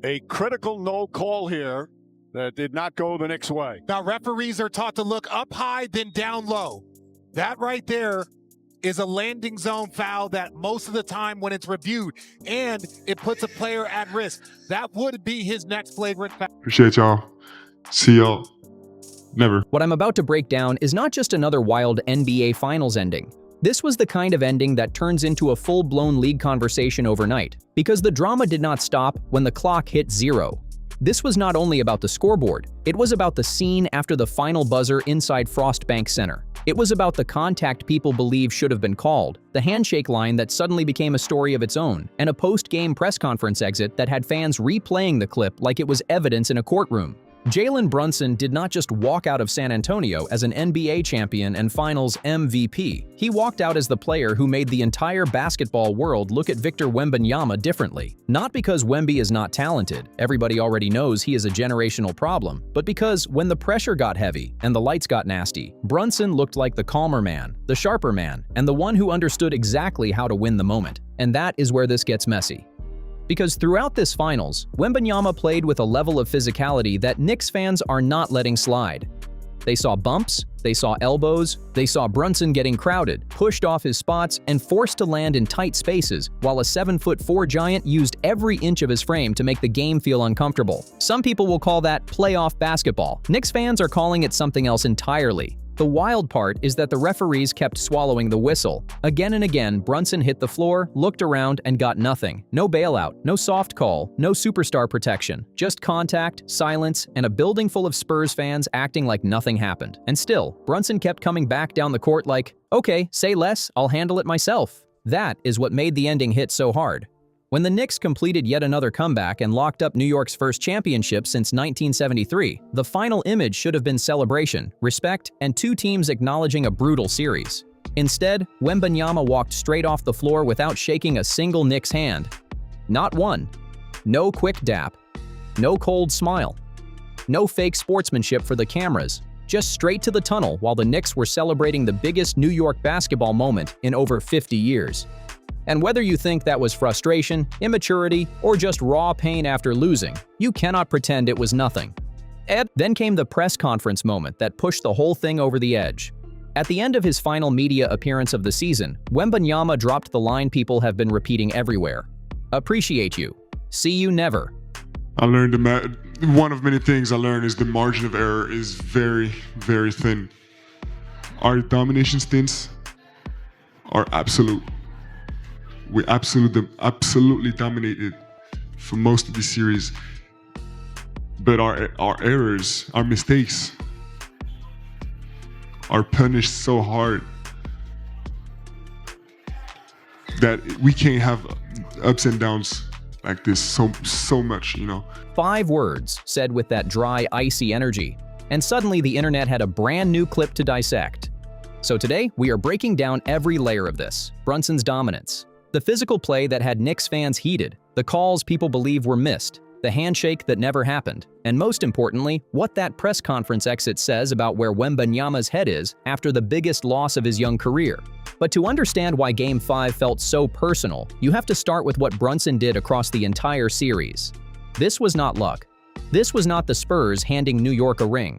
A critical no call here that did not go the Knicks' way. Now, referees are taught to look up high, then down low. That right there is a landing zone foul that most of the time when it's reviewed, and it puts a player at risk. That would be his next flagrant foul. Appreciate y'all. See y'all. Never. What I'm about to break down is not just another wild NBA Finals ending. This was the kind of ending that turns into a full-blown league conversation overnight, because the drama did not stop when the clock hit 0. This was not only about the scoreboard, it was about the scene after the final buzzer inside Frost Bank Center. It was about the contact people believe should have been called, the handshake line that suddenly became a story of its own, and a post-game press conference exit that had fans replaying the clip like it was evidence in a courtroom. Jalen Brunson did not just walk out of San Antonio as an NBA champion and Finals MVP. He walked out as the player who made the entire basketball world look at Victor Wembanyama differently. Not because Wemby is not talented, everybody already knows he is a generational problem, but because when the pressure got heavy and the lights got nasty, Brunson looked like the calmer man, the sharper man, and the one who understood exactly how to win the moment. And that is where this gets messy. Because throughout this finals, Wembanyama played with a level of physicality that Knicks fans are not letting slide. They saw bumps, they saw elbows, they saw Brunson getting crowded, pushed off his spots, and forced to land in tight spaces, while a 7'4" giant used every inch of his frame to make the game feel uncomfortable. Some people will call that playoff basketball. Knicks fans are calling it something else entirely. The wild part is that the referees kept swallowing the whistle. Again and again, Brunson hit the floor, looked around, and got nothing. No bailout, no soft call, no superstar protection. Just contact, silence, and a building full of Spurs fans acting like nothing happened. And still, Brunson kept coming back down the court like, "Okay, say less, I'll handle it myself." That is what made the ending hit so hard. When the Knicks completed yet another comeback and locked up New York's first championship since 1973, the final image should have been celebration, respect, and two teams acknowledging a brutal series. Instead, Wembanyama walked straight off the floor without shaking a single Knicks hand. Not one. No quick dap. No cold smile. No fake sportsmanship for the cameras. Just straight to the tunnel while the Knicks were celebrating the biggest New York basketball moment in over 50 years. And whether you think that was frustration, immaturity, or just raw pain after losing, you cannot pretend it was nothing. Then came the press conference moment that pushed the whole thing over the edge. At the end of his final media appearance of the season, Wembanyama dropped the line people have been repeating everywhere. "Appreciate you. See you never." I learned one of many things I learned is the margin of error is very, very thin. Our domination stints are absolute. We absolutely dominated for most of the series. But our errors, our mistakes, are punished so hard that we can't have ups and downs like this so much, you know. 5 words said with that dry, icy energy, and suddenly the internet had a brand new clip to dissect. So today, we are breaking down every layer of this. Brunson's dominance, the physical play that had Knicks fans heated, the calls people believe were missed, the handshake that never happened, and most importantly, what that press conference exit says about where Wembanyama's head is after the biggest loss of his young career. But to understand why Game 5 felt so personal, you have to start with what Brunson did across the entire series. This was not luck. This was not the Spurs handing New York a ring.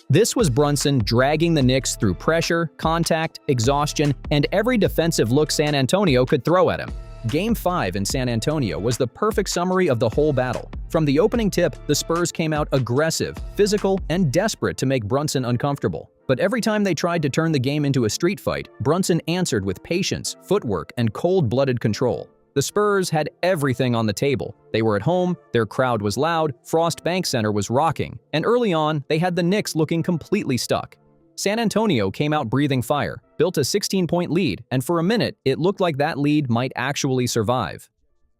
This was Brunson dragging the Knicks through pressure, contact, exhaustion, and every defensive look San Antonio could throw at him. Game 5 in San Antonio was the perfect summary of the whole battle. From the opening tip, the Spurs came out aggressive, physical, and desperate to make Brunson uncomfortable. But every time they tried to turn the game into a street fight, Brunson answered with patience, footwork, and cold-blooded control. The Spurs had everything on the table. They were at home, their crowd was loud, Frost Bank Center was rocking, and early on, they had the Knicks looking completely stuck. San Antonio came out breathing fire, built a 16-point lead, and for a minute, it looked like that lead might actually survive.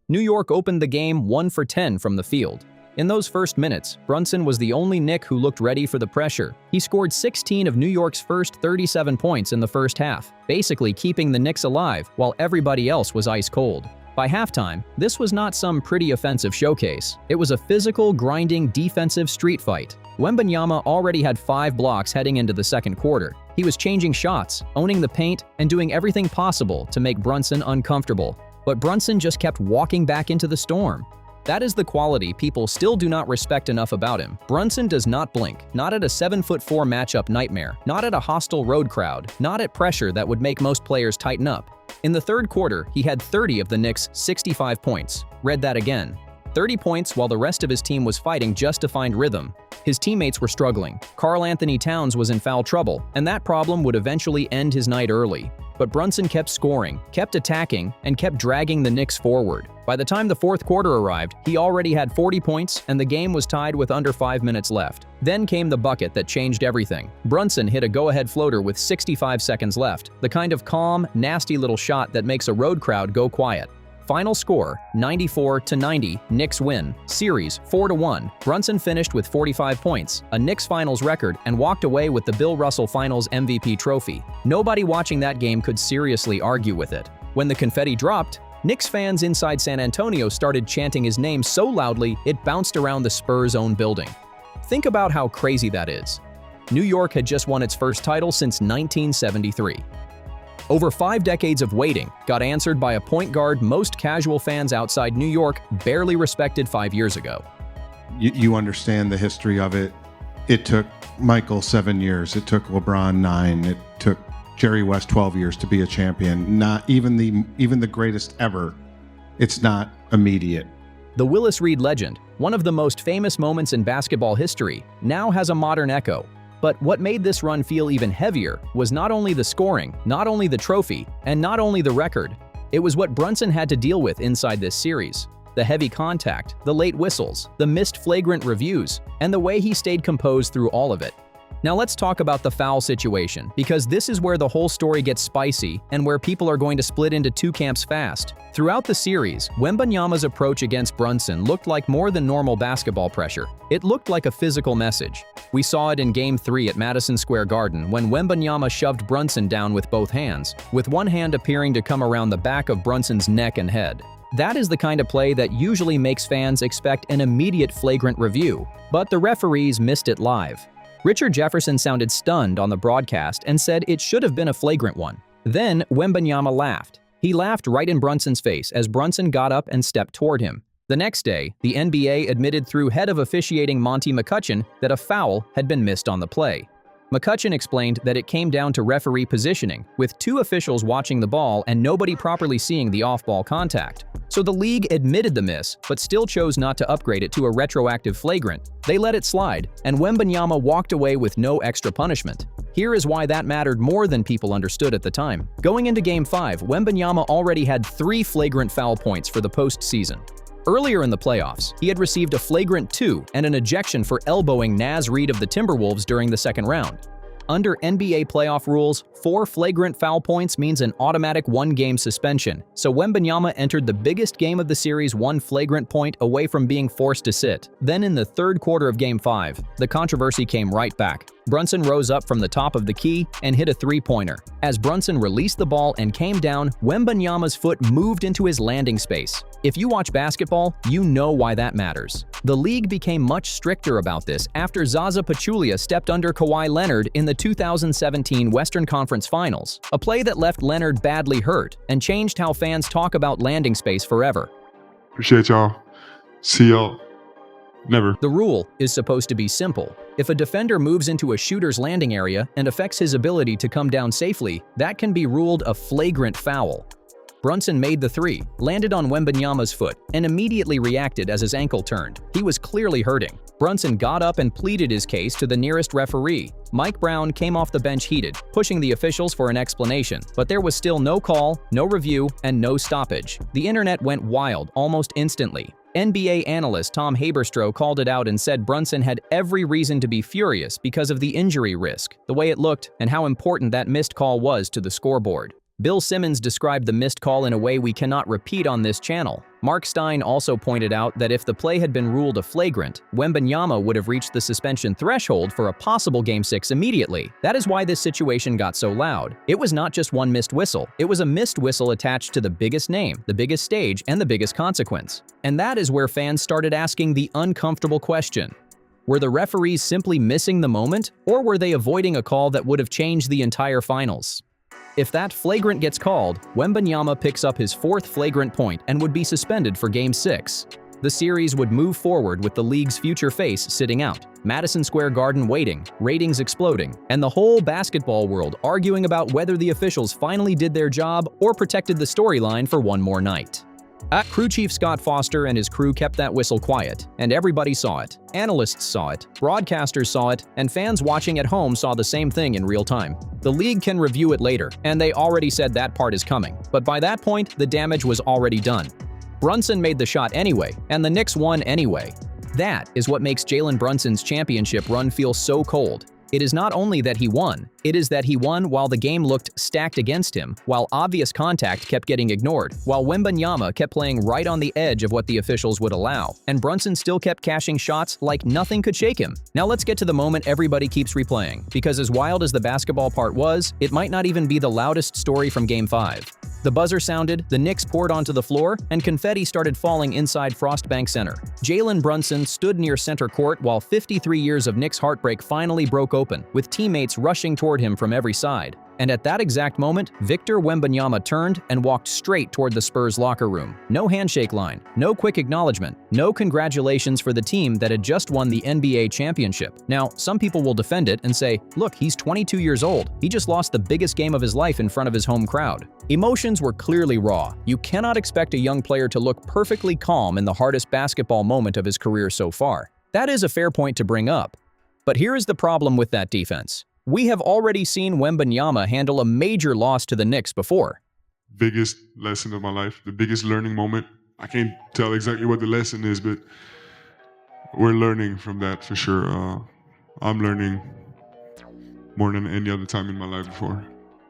New York opened the game 1 for 10 from the field. In those first minutes, Brunson was the only Knick who looked ready for the pressure. He scored 16 of New York's first 37 points in the first half, basically keeping the Knicks alive while everybody else was ice cold. By halftime, this was not some pretty offensive showcase. It was a physical, grinding, defensive street fight. Wembanyama already had 5 blocks heading into the second quarter. He was changing shots, owning the paint, and doing everything possible to make Brunson uncomfortable. But Brunson just kept walking back into the storm. That is the quality people still do not respect enough about him. Brunson does not blink, not at a 7'4" matchup nightmare, not at a hostile road crowd, not at pressure that would make most players tighten up. In the third quarter, he had 30 of the Knicks' 65 points. Read that again. 30 points while the rest of his team was fighting just to find rhythm. His teammates were struggling. Karl Anthony Towns was in foul trouble, and that problem would eventually end his night early. But Brunson kept scoring, kept attacking, and kept dragging the Knicks forward. By the time the fourth quarter arrived, he already had 40 points, and the game was tied with under 5 minutes left. Then came the bucket that changed everything. Brunson hit a go-ahead floater with 65 seconds left, the kind of calm, nasty little shot that makes a road crowd go quiet. Final score, 94-90, Knicks win. Series, 4-1. Brunson finished with 45 points, a Knicks Finals record, and walked away with the Bill Russell Finals MVP trophy. Nobody watching that game could seriously argue with it. When the confetti dropped, Knicks fans inside San Antonio started chanting his name so loudly it bounced around the Spurs' own building. Think about how crazy that is. New York had just won its first title since 1973. Over 5 decades of waiting got answered by a point guard most casual fans outside New York barely respected 5 years ago. You understand the history of it. It took Michael 7 years. It took LeBron 9. It took Jerry West 12 years to be a champion. Not even the greatest ever. It's not immediate. The Willis Reed legend, one of the most famous moments in basketball history, now has a modern echo. But what made this run feel even heavier was not only the scoring, not only the trophy, and not only the record. It was what Brunson had to deal with inside this series. The heavy contact, the late whistles, the missed flagrant reviews, and the way he stayed composed through all of it. Now let's talk about the foul situation, because this is where the whole story gets spicy and where people are going to split into two camps fast. Throughout the series, Wembanyama's approach against Brunson looked like more than normal basketball pressure. It looked like a physical message. We saw it in Game 3 at Madison Square Garden when Wembanyama shoved Brunson down with both hands, with one hand appearing to come around the back of Brunson's neck and head. That is the kind of play that usually makes fans expect an immediate flagrant review, but the referees missed it live. Richard Jefferson sounded stunned on the broadcast and said it should have been a flagrant one. Then Wembanyama laughed. He laughed right in Brunson's face as Brunson got up and stepped toward him. The next day, the NBA admitted through head of officiating Monty McCutcheon that a foul had been missed on the play. McCutcheon explained that it came down to referee positioning, with 2 officials watching the ball and nobody properly seeing the off-ball contact. So the league admitted the miss, but still chose not to upgrade it to a retroactive flagrant. They let it slide, and Wembanyama walked away with no extra punishment. Here is why that mattered more than people understood at the time. Going into Game 5, Wembanyama already had 3 flagrant foul points for the postseason. Earlier in the playoffs, he had received a flagrant 2 and an ejection for elbowing Naz Reid of the Timberwolves during the second round. Under NBA playoff rules, 4 flagrant foul points means an automatic 1-game suspension, so Wembanyama entered the biggest game of the series 1 flagrant point away from being forced to sit. Then in the third quarter of Game 5, the controversy came right back. Brunson rose up from the top of the key and hit a 3-pointer. As Brunson released the ball and came down, Wembanyama's foot moved into his landing space. If you watch basketball, you know why that matters. The league became much stricter about this after Zaza Pachulia stepped under Kawhi Leonard in the 2017 Western Conference Finals, a play that left Leonard badly hurt and changed how fans talk about landing space forever. Appreciate y'all. See y'all. Never. The rule is supposed to be simple. If a defender moves into a shooter's landing area and affects his ability to come down safely, that can be ruled a flagrant foul. Brunson made the 3, landed on Wembanyama's foot, and immediately reacted as his ankle turned. He was clearly hurting. Brunson got up and pleaded his case to the nearest referee. Mike Brown came off the bench heated, pushing the officials for an explanation, but there was still no call, no review, and no stoppage. The internet went wild almost instantly. NBA analyst Tom Haberstroh called it out and said Brunson had every reason to be furious because of the injury risk, the way it looked, and how important that missed call was to the scoreboard. Bill Simmons described the missed call in a way we cannot repeat on this channel. Mark Stein also pointed out that if the play had been ruled a flagrant, Wembanyama would have reached the suspension threshold for a possible Game 6 immediately. That is why this situation got so loud. It was not just one missed whistle. It was a missed whistle attached to the biggest name, the biggest stage, and the biggest consequence. And that is where fans started asking the uncomfortable question. Were the referees simply missing the moment, or were they avoiding a call that would have changed the entire finals? If that flagrant gets called, Wembanyama picks up his 4th flagrant point and would be suspended for Game 6. the series would move forward with the league's future face sitting out, Madison Square Garden waiting, ratings exploding, and the whole basketball world arguing about whether the officials finally did their job or protected the storyline for one more night. Crew chief Scott Foster and his crew kept that whistle quiet, and everybody saw it. Analysts saw it, broadcasters saw it, and fans watching at home saw the same thing in real time. The league can review it later, and they already said that part is coming, but by that point, the damage was already done. Brunson made the shot anyway, and the Knicks won anyway. That is what makes Jalen Brunson's championship run feel so cold. It is not only that he won, it is that he won while the game looked stacked against him, while obvious contact kept getting ignored, while Wembanyama kept playing right on the edge of what the officials would allow, and Brunson still kept cashing shots like nothing could shake him. Now let's get to the moment everybody keeps replaying, because as wild as the basketball part was, it might not even be the loudest story from Game 5. The buzzer sounded, the Knicks poured onto the floor, and confetti started falling inside Frostbank Center. Jalen Brunson stood near center court while 53 years of Knicks heartbreak finally broke open, with teammates rushing toward him from every side. And at that exact moment, Victor Wembanyama turned and walked straight toward the Spurs locker room. No handshake line, no quick acknowledgement, no congratulations for the team that had just won the NBA championship. Now, some people will defend it and say, look, he's 22 years old. He just lost the biggest game of his life in front of his home crowd. Emotions were clearly raw. You cannot expect a young player to look perfectly calm in the hardest basketball moment of his career so far. That is a fair point to bring up. But here is the problem with that defense. We have already seen Wembanyama handle a major loss to the Knicks before. Biggest lesson of my life, the biggest learning moment. I can't tell exactly what the lesson is, but we're learning from that for sure. I'm learning more than any other time in my life before.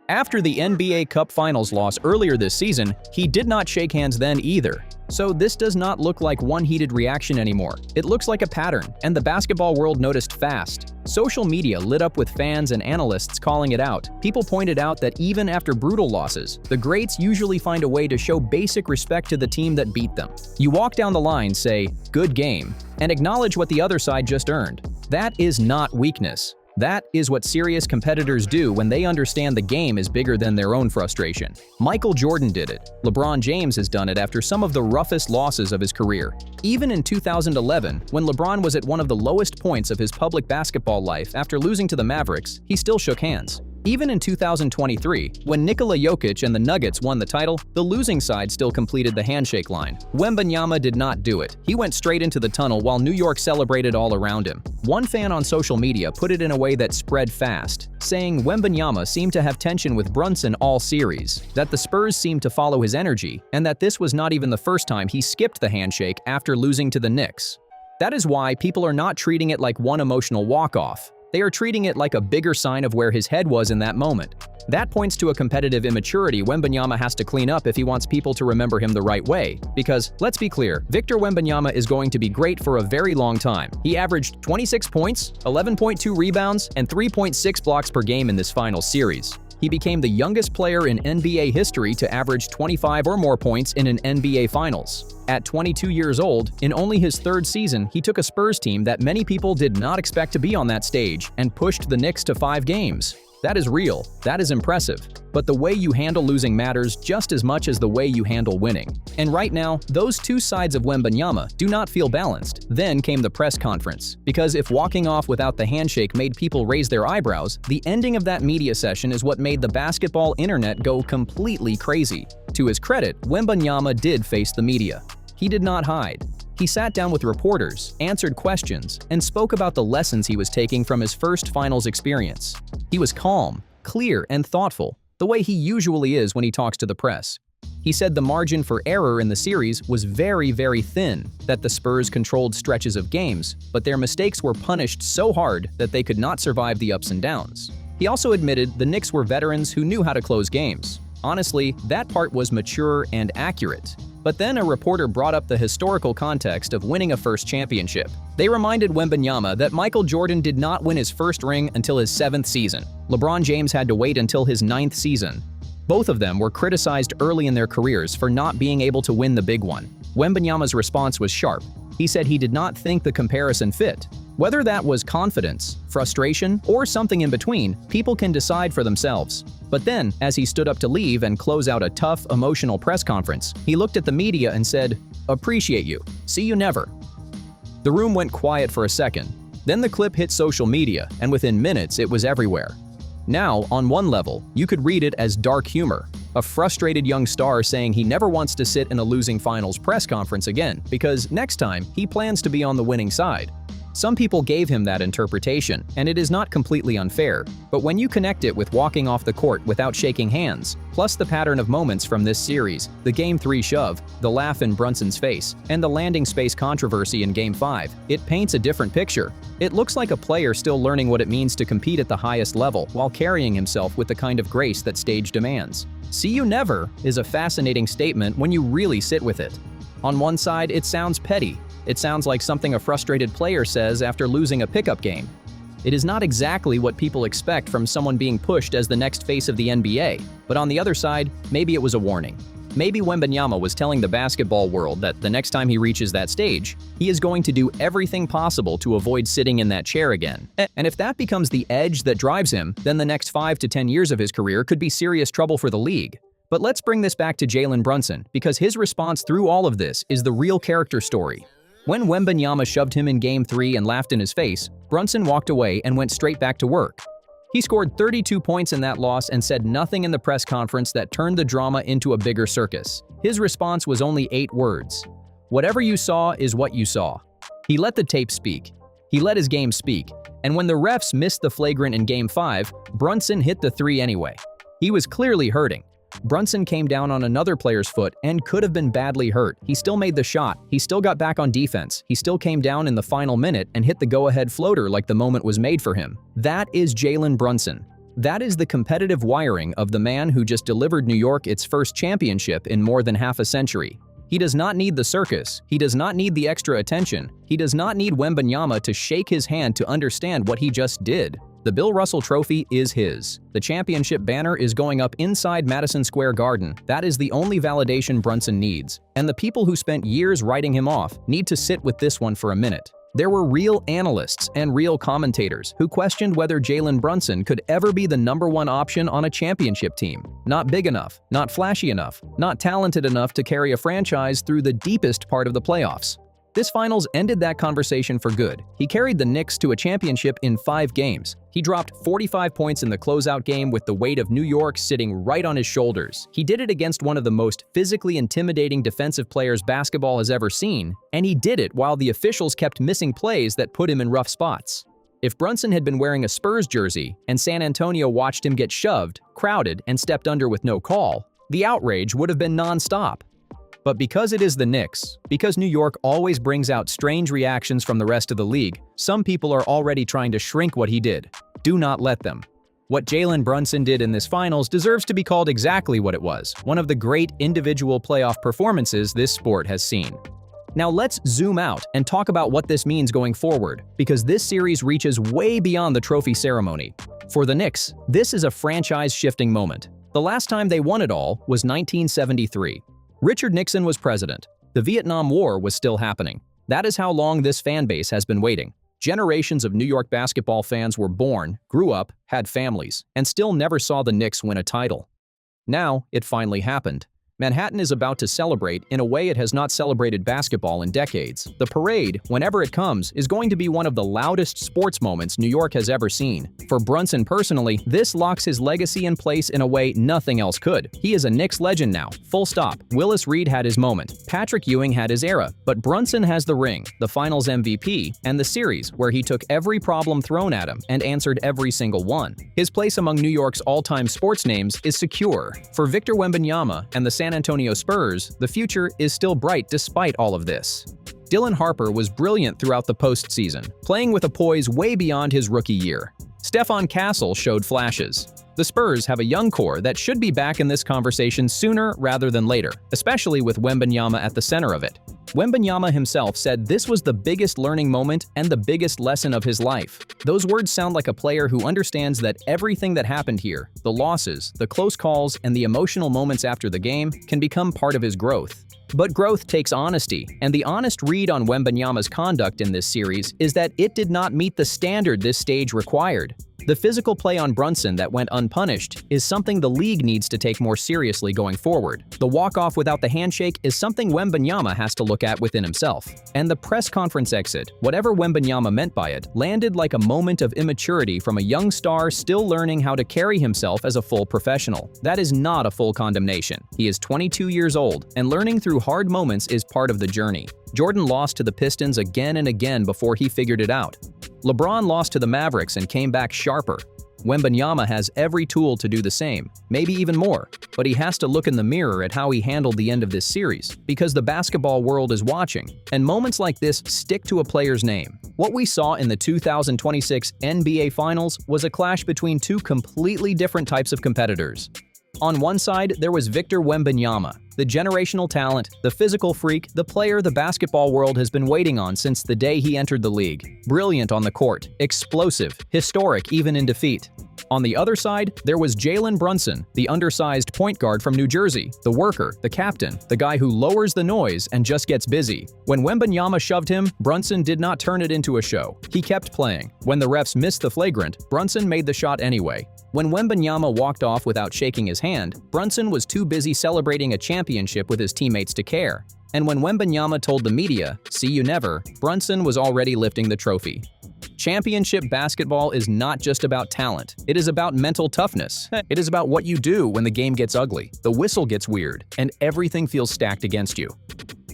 After the NBA Cup Finals loss earlier this season, he did not shake hands then either. So this does not look like one heated reaction anymore. It looks like a pattern, and the basketball world noticed fast. Social media lit up with fans and analysts calling it out. People pointed out that even after brutal losses, the greats usually find a way to show basic respect to the team that beat them. You walk down the line, say, "Good game," and acknowledge what the other side just earned. That is not weakness. That is what serious competitors do when they understand the game is bigger than their own frustration. Michael Jordan did it. LeBron James has done it after some of the roughest losses of his career. Even in 2011, when LeBron was at one of the lowest points of his public basketball life after losing to the Mavericks, he still shook hands. Even in 2023, when Nikola Jokic and the Nuggets won the title, the losing side still completed the handshake line. Wembanyama did not do it. He went straight into the tunnel while New York celebrated all around him. One fan on social media put it in a way that spread fast, saying Wembanyama seemed to have tension with Brunson all series, that the Spurs seemed to follow his energy, and that this was not even the first time he skipped the handshake after losing to the Knicks. That is why people are not treating it like one emotional walk-off. They are treating it like a bigger sign of where his head was in that moment. That points to a competitive immaturity Wembanyama has to clean up if he wants people to remember him the right way. Because, let's be clear, Victor Wembanyama is going to be great for a very long time. He averaged 26 points, 11.2 rebounds, and 3.6 blocks per game in this final series. He became the youngest player in NBA history to average 25 or more points in an NBA Finals. At 22 years old, in only his third season, he took a Spurs team that many people did not expect to be on that stage and pushed the Knicks to 5 games. That is real. That is impressive. But the way you handle losing matters just as much as the way you handle winning. And right now, those two sides of Wembanyama do not feel balanced. Then came the press conference. Because if walking off without the handshake made people raise their eyebrows, the ending of that media session is what made the basketball internet go completely crazy. To his credit, Wembanyama did face the media. He did not hide. He sat down with reporters, answered questions, and spoke about the lessons he was taking from his first finals experience. He was calm, clear, and thoughtful, the way he usually is when he talks to the press. He said the margin for error in the series was very, very thin, that the Spurs controlled stretches of games, but their mistakes were punished so hard that they could not survive the ups and downs. He also admitted the Knicks were veterans who knew how to close games. Honestly, that part was mature and accurate. But then a reporter brought up the historical context of winning a first championship. They reminded Wembanyama that Michael Jordan did not win his first ring until his 7th season. LeBron James had to wait until his 9th season. Both of them were criticized early in their careers for not being able to win the big one. Wembanyama's response was sharp. He said he did not think the comparison fit. Whether that was confidence, frustration, or something in between, people can decide for themselves. But then, as he stood up to leave and close out a tough, emotional press conference, he looked at the media and said, "Appreciate you. See you never." The room went quiet for a second. Then the clip hit social media, and within minutes it was everywhere. Now, on one level, you could read it as dark humor, a frustrated young star saying he never wants to sit in a losing finals press conference again because next time he plans to be on the winning side. Some people gave him that interpretation, and it is not completely unfair, but when you connect it with walking off the court without shaking hands, plus the pattern of moments from this series, the Game 3 shove, the laugh in Brunson's face, and the landing space controversy in Game 5, it paints a different picture. It looks like a player still learning what it means to compete at the highest level while carrying himself with the kind of grace that stage demands. "See you never" is a fascinating statement when you really sit with it. On one side, it sounds petty. It sounds like something a frustrated player says after losing a pickup game. It is not exactly what people expect from someone being pushed as the next face of the NBA, but on the other side, maybe it was a warning. Maybe Wembanyama was telling the basketball world that the next time he reaches that stage, he is going to do everything possible to avoid sitting in that chair again. And if that becomes the edge that drives him, then the next 5 to 10 years of his career could be serious trouble for the league. But let's bring this back to Jalen Brunson, because his response through all of this is the real character story. When Wembanyama shoved him in Game 3 and laughed in his face, Brunson walked away and went straight back to work. He scored 32 points in that loss and said nothing in the press conference that turned the drama into a bigger circus. His response was only 8 words. "Whatever you saw is what you saw." He let the tape speak. He let his game speak. And when the refs missed the flagrant in Game 5, Brunson hit the 3 anyway. He was clearly hurting. Brunson came down on another player's foot and could have been badly hurt. He still made the shot. He still got back on defense. He still came down in the final minute and hit the go-ahead floater like the moment was made for him. That is Jalen Brunson. That is the competitive wiring of the man who just delivered New York its first championship in more than half a century. He does not need the circus. He does not need the extra attention. He does not need Wembanyama to shake his hand to understand what he just did. The Bill Russell Trophy is his. The championship banner is going up inside Madison Square Garden. That is the only validation Brunson needs. And the people who spent years writing him off need to sit with this one for a minute. There were real analysts and real commentators who questioned whether Jalen Brunson could ever be the #1 option on a championship team. Not big enough, not flashy enough, not talented enough to carry a franchise through the deepest part of the playoffs. This finals ended that conversation for good. He carried the Knicks to a championship in 5 games. He dropped 45 points in the closeout game with the weight of New York sitting right on his shoulders. He did it against one of the most physically intimidating defensive players basketball has ever seen, and he did it while the officials kept missing plays that put him in rough spots. If Brunson had been wearing a Spurs jersey and San Antonio watched him get shoved, crowded, and stepped under with no call, the outrage would have been non-stop. But because it is the Knicks, because New York always brings out strange reactions from the rest of the league, some people are already trying to shrink what he did. Do not let them. What Jalen Brunson did in this finals deserves to be called exactly what it was, one of the great individual playoff performances this sport has seen. Now let's zoom out and talk about what this means going forward, because this series reaches way beyond the trophy ceremony. For the Knicks, this is a franchise-shifting moment. The last time they won it all was 1973. Richard Nixon was president. The Vietnam War was still happening. That is how long this fan base has been waiting. Generations of New York basketball fans were born, grew up, had families, and still never saw the Knicks win a title. Now, it finally happened. Manhattan is about to celebrate in a way it has not celebrated basketball in decades. The parade, whenever it comes, is going to be one of the loudest sports moments New York has ever seen. For Brunson personally, this locks his legacy in place in a way nothing else could. He is a Knicks legend now, full stop. Willis Reed had his moment. Patrick Ewing had his era. But Brunson has the ring, the Finals MVP, and the series where he took every problem thrown at him and answered every single one. His place among New York's all-time sports names is secure. For Victor Wembanyama and the San Antonio Spurs, the future is still bright despite all of this. Dylan Harper was brilliant throughout the postseason, playing with a poise way beyond his rookie year. Stephon Castle showed flashes. The Spurs have a young core that should be back in this conversation sooner rather than later, especially with Wembanyama at the center of it. Wembanyama himself said this was the biggest learning moment and the biggest lesson of his life. Those words sound like a player who understands that everything that happened here, the losses, the close calls, and the emotional moments after the game, can become part of his growth. But growth takes honesty, and the honest read on Wembanyama's conduct in this series is that it did not meet the standard this stage required. The physical play on Brunson that went unpunished is something the league needs to take more seriously going forward. The walk-off without the handshake is something Wembanyama has to look at within himself. And the press conference exit, whatever Wembanyama meant by it, landed like a moment of immaturity from a young star still learning how to carry himself as a full professional. That is not a full condemnation. He is 22 years old, and learning through hard moments is part of the journey. Jordan lost to the Pistons again and again before he figured it out. LeBron lost to the Mavericks and came back sharper. Wembanyama has every tool to do the same, maybe even more, but he has to look in the mirror at how he handled the end of this series, because the basketball world is watching, and moments like this stick to a player's name. What we saw in the 2026 NBA Finals was a clash between two completely different types of competitors. On one side, there was Victor Wembanyama, the generational talent, the physical freak, the player the basketball world has been waiting on since the day he entered the league. Brilliant on the court, explosive, historic even in defeat. On the other side, there was Jalen Brunson, the undersized point guard from New Jersey, the worker, the captain, the guy who lowers the noise and just gets busy. When Wembanyama shoved him, Brunson did not turn it into a show. He kept playing. When the refs missed the flagrant, Brunson made the shot anyway. When Wembanyama walked off without shaking his hand, Brunson was too busy celebrating a championship with his teammates to care. And when Wembanyama told the media, "See you never," Brunson was already lifting the trophy. Championship basketball is not just about talent. It is about mental toughness. It is about what you do when the game gets ugly, the whistle gets weird, and everything feels stacked against you.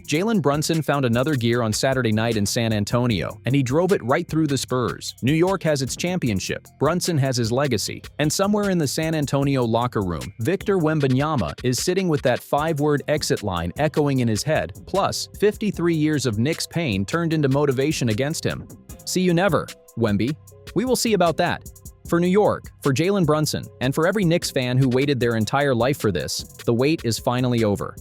Jalen Brunson found another gear on Saturday night in San Antonio, and he drove it right through the Spurs. New York has its championship, Brunson has his legacy, and somewhere in the San Antonio locker room, Victor Wembanyama is sitting with that 5-word exit line echoing in his head, plus 53 years of Knicks pain turned into motivation against him. See you never, Wemby. We will see about that. For New York, for Jalen Brunson, and for every Knicks fan who waited their entire life for this, the wait is finally over.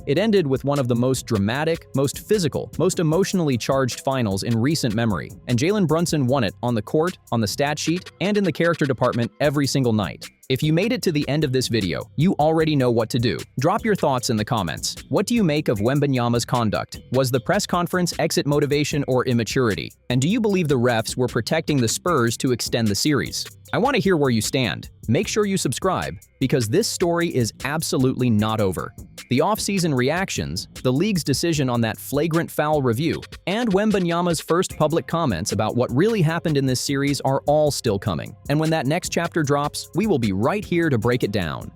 It ended with one of the most dramatic, most physical, most emotionally charged finals in recent memory, and Jalen Brunson won it on the court, on the stat sheet, and in the character department every single night. If you made it to the end of this video, you already know what to do. Drop your thoughts in the comments. What do you make of Wembanyama's conduct? Was the press conference exit motivation or immaturity? And do you believe the refs were protecting the Spurs to extend the series? I want to hear where you stand. Make sure you subscribe, because this story is absolutely not over. The off-season reactions, the league's decision on that flagrant foul review, and Wembanyama's first public comments about what really happened in this series are all still coming. And when that next chapter drops, we will be right here to break it down.